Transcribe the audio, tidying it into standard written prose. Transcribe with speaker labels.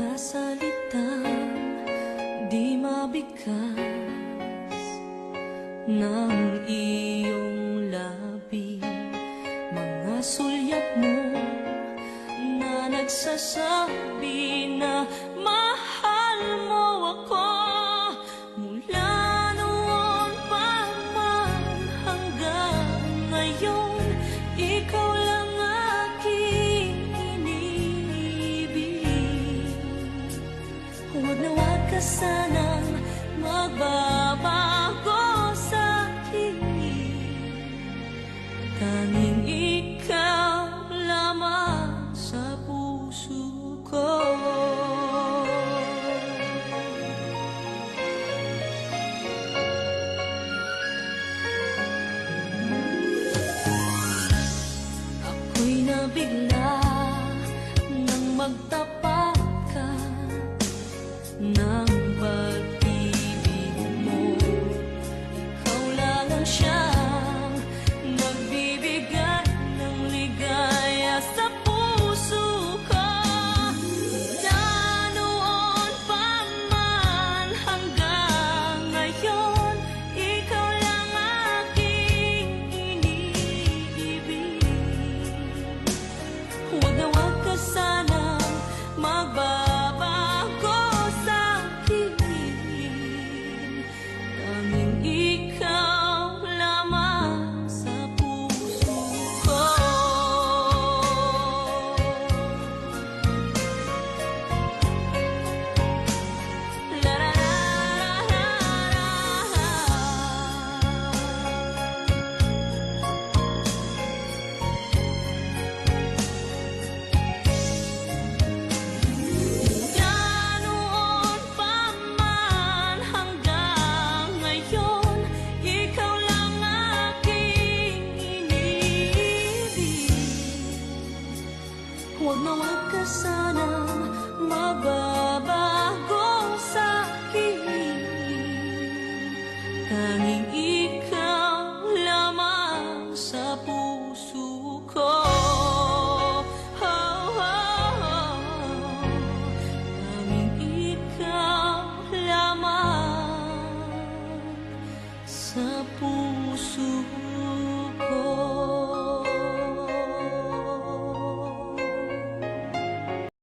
Speaker 1: Mga salitang di mabigkas ng iyong labi, mga sulyap mo na nagsasabi na mahal mo ako. Mula noon pa man hanggang ngayon, ikaw lang aking iniibig. Huwag na huwag ka sanang magbabago sa'kin, tanging ikaw lamang sa puso ko. Ako'y nabigla nang magtapat ka ng pag-ibig mo. Ikaw lang ang siyang nagbibigay ng ligaya sa puso ko. Mula noon pa man hanggang ngayon, ikaw lang aking iniibig. Huwag na huwag ka sanang magbabago sa'kin, tanging ikaw lamang sa puso ko. La la la la la. Mula noon pa man hanggang ngayon, ikaw lang aking iniibig. Huwag na huwag ka sanang magbabago